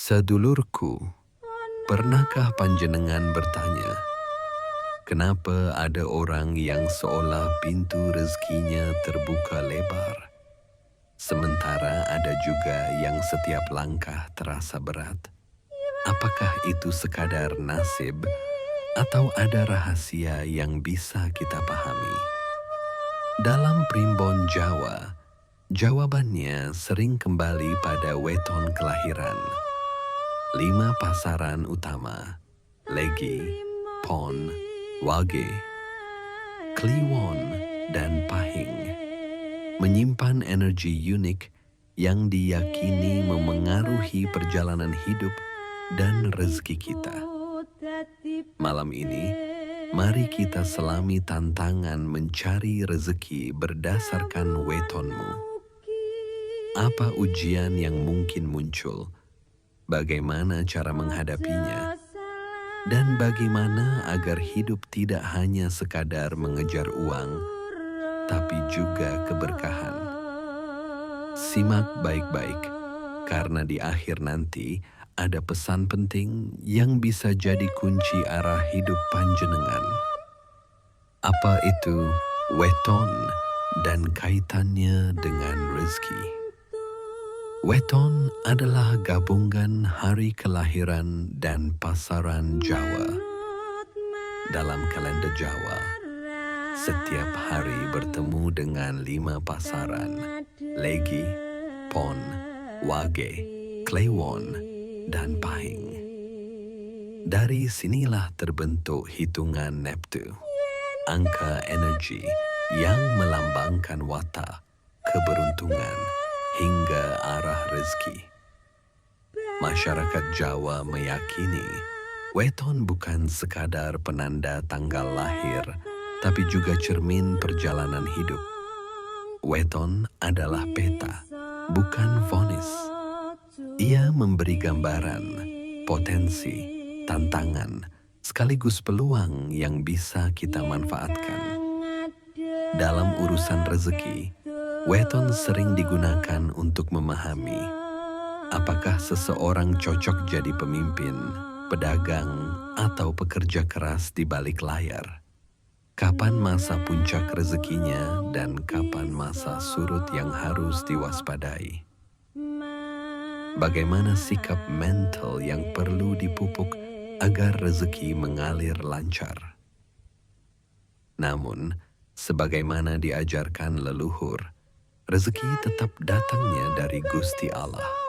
Sedulurku, pernahkah panjenengan bertanya, kenapa ada orang yang seolah pintu rezekinya terbuka lebar, sementara ada juga yang setiap langkah terasa berat? Apakah itu sekadar nasib atau ada rahasia yang bisa kita pahami? Dalam primbon Jawa, jawabannya sering kembali pada weton kelahiran. 5 pasaran utama, Legi, Pon, Wage, Kliwon, dan Pahing, menyimpan energi unik yang diyakini memengaruhi perjalanan hidup dan rezeki kita. Malam ini, mari kita selami tantangan mencari rezeki berdasarkan wetonmu. Apa ujian yang mungkin muncul? Bagaimana cara menghadapinya? Dan bagaimana agar hidup tidak hanya sekadar mengejar uang, tapi juga keberkahan? Simak baik-baik, karena di akhir nanti ada pesan penting yang bisa jadi kunci arah hidup panjenengan. Apa itu weton dan kaitannya dengan rezeki? Weton adalah gabungan hari kelahiran dan pasaran Jawa. Dalam kalender Jawa, setiap hari bertemu dengan 5 pasaran, Legi, Pon, Wage, Kliwon, dan Pahing. Dari sinilah terbentuk hitungan Neptu, angka energi yang melambangkan watak, keberuntungan, hingga arah rezeki. Masyarakat Jawa meyakini weton bukan sekadar penanda tanggal lahir, tapi juga cermin perjalanan hidup. Weton adalah peta, bukan vonis. Ia memberi gambaran, potensi, tantangan, sekaligus peluang yang bisa kita manfaatkan. Dalam urusan rezeki, weton sering digunakan untuk memahami apakah seseorang cocok jadi pemimpin, pedagang, atau pekerja keras di balik layar. Kapan masa puncak rezekinya dan kapan masa surut yang harus diwaspadai. Bagaimana sikap mental yang perlu dipupuk agar rezeki mengalir lancar. Namun, sebagaimana diajarkan leluhur, rezeki tetap datangnya dari Gusti Allah.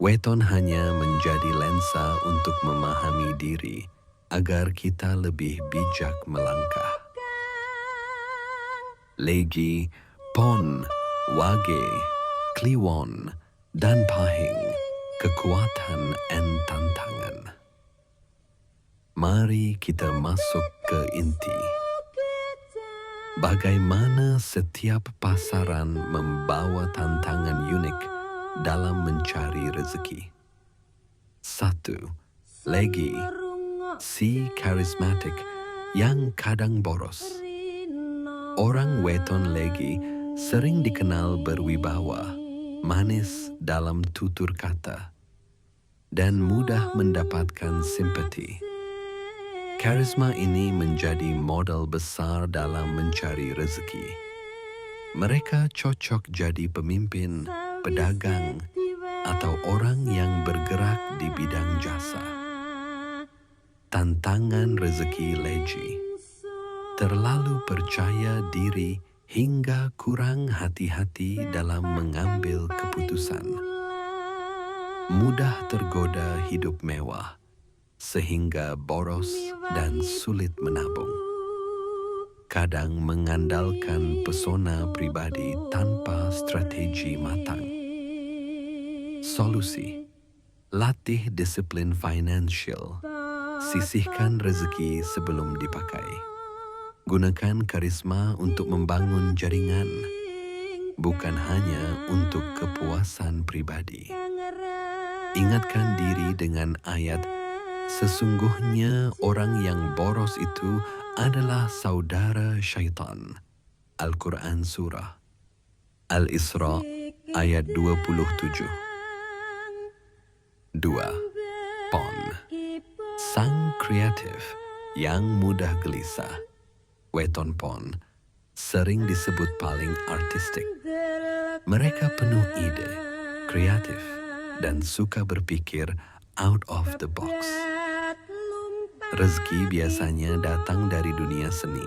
Weton hanya menjadi lensa untuk memahami diri agar kita lebih bijak melangkah. Legi, Pon, Wage, Kliwon, dan Pahing, kekuatan dan tantangan. Mari kita masuk ke inti. Bagaimana setiap pasaran membawa tantangan unik dalam mencari rezeki. 1. Legi, si karismatik yang kadang boros. Orang weton Legi sering dikenal berwibawa, manis dalam tutur kata, dan mudah mendapatkan simpati. Karisma ini menjadi modal besar dalam mencari rezeki. Mereka cocok jadi pemimpin, pedagang, atau orang yang bergerak di bidang jasa. Tantangan rezeki Legi: terlalu percaya diri hingga kurang hati-hati dalam mengambil keputusan. Mudah tergoda hidup mewah, sehingga boros dan sulit menabung. Kadang mengandalkan pesona pribadi tanpa strategi matang. Solusi: latih disiplin finansial. Sisihkan rezeki sebelum dipakai. Gunakan karisma untuk membangun jaringan, bukan hanya untuk kepuasan pribadi. Ingatkan diri dengan ayat, sesungguhnya orang yang boros itu adalah saudara syaitan. Al-Quran Surah Al-Isra ayat 27. 2. Pon, sang kreatif yang mudah gelisah. Weton pon sering disebut paling artistik. Mereka penuh ide, kreatif, dan suka berpikir out of the box. Rezeki biasanya datang dari dunia seni,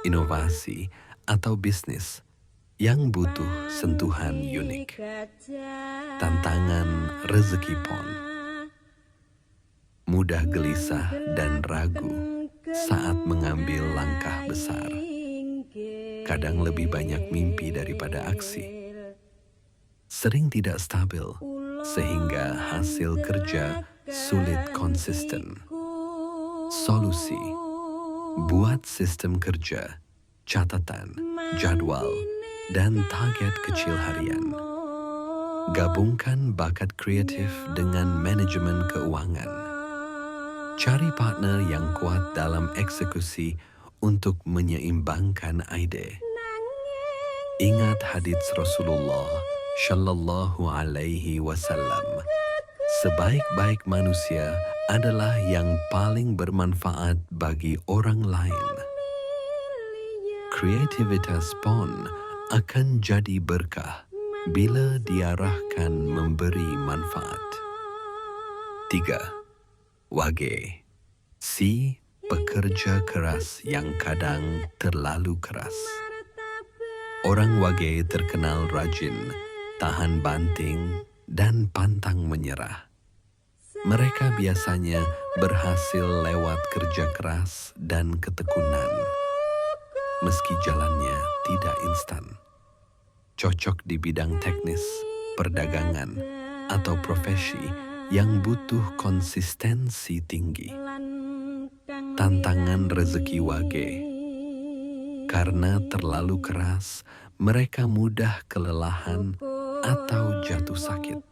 inovasi, atau bisnis yang butuh sentuhan unik. Tantangan rezeki pon: mudah gelisah dan ragu saat mengambil langkah besar. Kadang lebih banyak mimpi daripada aksi. Sering tidak stabil, sehingga hasil kerja sulit konsisten. Solusi: buat sistem kerja, catatan, jadwal, dan target kecil harian. Gabungkan bakat kreatif dengan manajemen keuangan. Cari partner yang kuat dalam eksekusi untuk menyeimbangkan ide. Ingat hadits Rasulullah Shallallahu Alaihi Wasallam, sebaik-baik manusia adalah yang paling bermanfaat bagi orang lain. Kreativitas pon akan jadi berkah bila diarahkan memberi manfaat. 3. Wage, si pekerja keras yang kadang terlalu keras. Orang wage terkenal rajin, tahan banting, dan pantang menyerah. Mereka biasanya berhasil lewat kerja keras dan ketekunan. Meski jalannya tidak instan. Cocok di bidang teknis, perdagangan, atau profesi yang butuh konsistensi tinggi. Tantangan rezeki wage: karena terlalu keras, mereka mudah kelelahan atau jatuh sakit.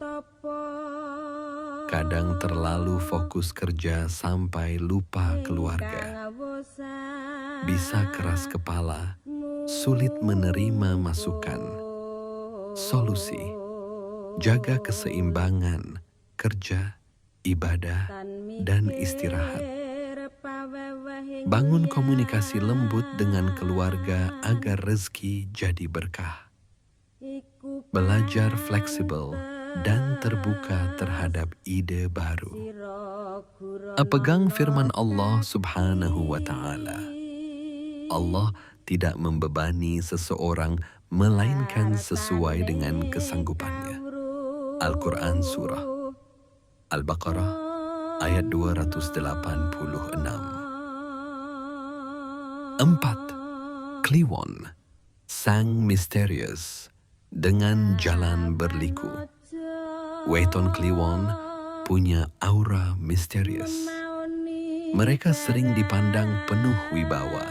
Kadang terlalu fokus kerja sampai lupa keluarga. Bisa keras kepala, sulit menerima masukan. Solusi: jaga keseimbangan kerja, ibadah, dan istirahat. Bangun komunikasi lembut dengan keluarga agar rezeki jadi berkah. Belajar fleksibel dan terbuka terhadap ide baru. Pegang firman Allah Subhanahu wa Ta'ala. Allah tidak membebani seseorang melainkan sesuai dengan kesanggupannya. Al-Quran Surah Al-Baqarah ayat 286. 4. Kliwon, sang misterius dengan jalan berliku. Weton kliwon punya aura misterius. Mereka sering dipandang penuh wibawa,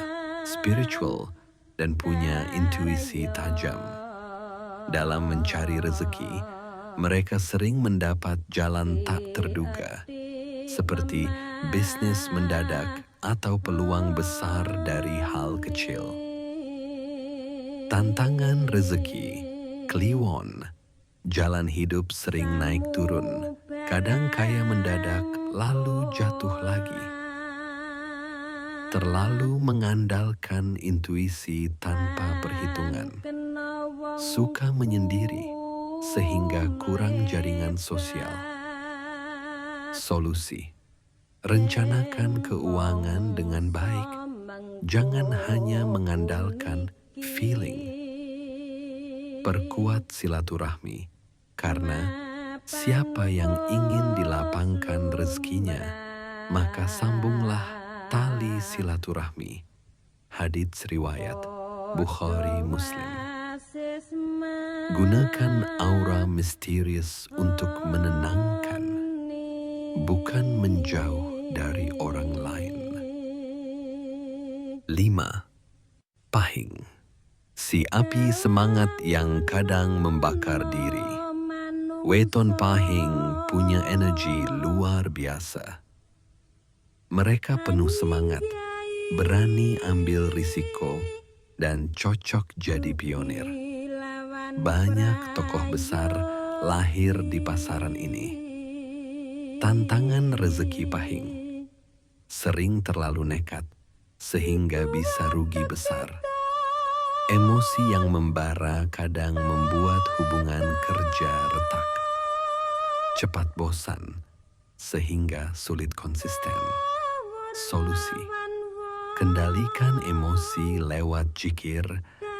spiritual, dan punya intuisi tajam. Dalam mencari rezeki, mereka sering mendapat jalan tak terduga, seperti bisnis mendadak atau peluang besar dari hal kecil. Tantangan rezeki kliwon: jalan hidup sering naik turun, kadang kaya mendadak lalu jatuh lagi. Terlalu mengandalkan intuisi tanpa perhitungan. Suka menyendiri sehingga kurang jaringan sosial. Solusi: rencanakan keuangan dengan baik. Jangan hanya mengandalkan feeling. Perkuat silaturahmi, karena siapa yang ingin dilapangkan rezekinya, maka sambunglah tali silaturahmi. Hadits riwayat Bukhari Muslim. Gunakan aura misterius untuk menenangkan, bukan menjauh dari orang lain. 5. Pahing, si api semangat yang kadang membakar diri. Weton pahing punya energi luar biasa. Mereka penuh semangat, berani ambil risiko, dan cocok jadi pionir. Banyak tokoh besar lahir di pasaran ini. Tantangan rezeki pahing. Sering terlalu nekat, sehingga bisa rugi besar. Emosi yang membara kadang membuat hubungan kerja retak. Cepat bosan, sehingga sulit konsisten. Solusi: kendalikan emosi lewat zikir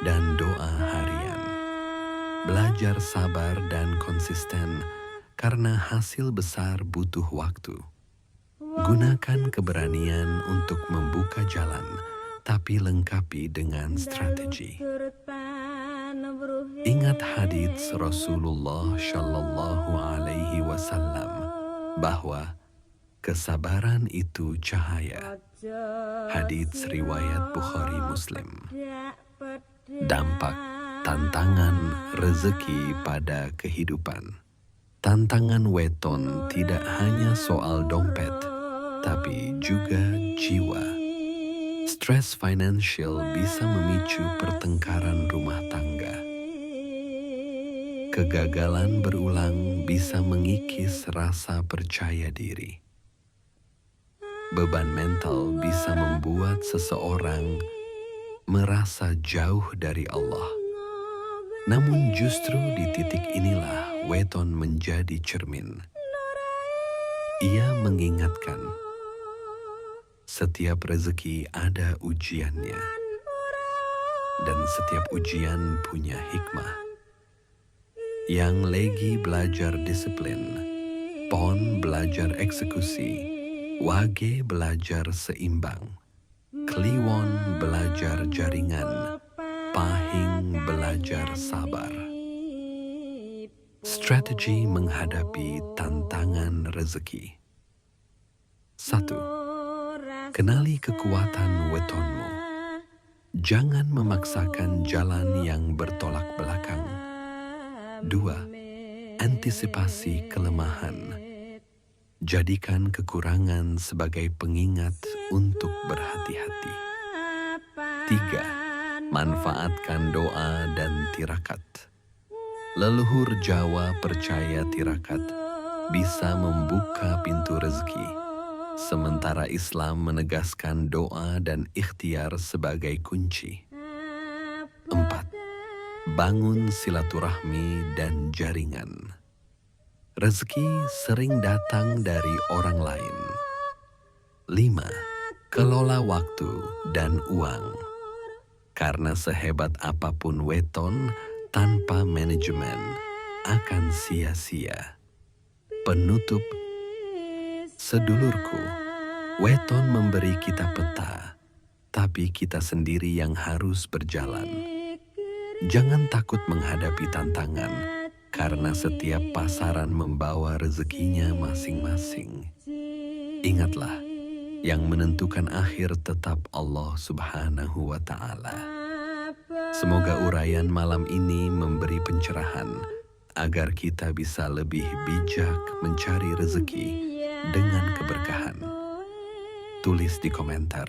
dan doa harian. Belajar sabar dan konsisten, karena hasil besar butuh waktu. Gunakan keberanian untuk membuka jalan, tapi lengkapi dengan strategi. Ingat hadits Rasulullah Shallallahu Alaihi Wasallam bahwa kesabaran itu cahaya. Hadits riwayat Bukhari Muslim. Dampak tantangan rezeki pada kehidupan. Tantangan weton tidak hanya soal dompet, tapi juga jiwa. Stres finansial bisa memicu pertengkaran rumah tangga. Kegagalan berulang bisa mengikis rasa percaya diri. Beban mental bisa membuat seseorang merasa jauh dari Allah. Namun justru di titik inilah weton menjadi cermin. Ia mengingatkan, setiap rezeki ada ujiannya, dan setiap ujian punya hikmah. Yang legi belajar disiplin, pon belajar eksekusi, wage belajar seimbang, kliwon belajar jaringan, pahing belajar sabar. Strategi menghadapi tantangan rezeki. 1. Kenali kekuatan wetonmu. Jangan memaksakan jalan yang bertolak belakang. 2. Antisipasi kelemahan. Jadikan kekurangan sebagai pengingat untuk berhati-hati. 3. Manfaatkan doa dan tirakat. Leluhur Jawa percaya tirakat bisa membuka pintu rezeki, sementara Islam menegaskan doa dan ikhtiar sebagai kunci. 4. Bangun silaturahmi dan jaringan. Rezeki sering datang dari orang lain. 5. Kelola waktu dan uang. Karena sehebat apapun weton, tanpa manajemen akan sia-sia. Penutup. Sedulurku, weton memberi kita peta, tapi kita sendiri yang harus berjalan. Jangan takut menghadapi tantangan, karena setiap pasaran membawa rezekinya masing-masing. Ingatlah, yang menentukan akhir tetap Allah Subhanahu wa Ta'ala. Semoga uraian malam ini memberi pencerahan agar kita bisa lebih bijak mencari rezeki dengan keberkahan. Tulis di komentar,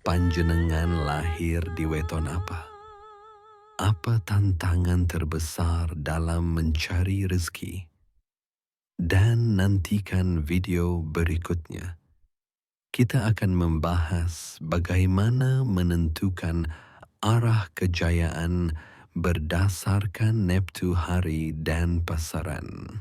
panjenengan lahir di weton apa? Apa tantangan terbesar dalam mencari rezeki? Dan nantikan video berikutnya. Kita akan membahas bagaimana menentukan arah kejayaan berdasarkan neptu hari dan pasaran.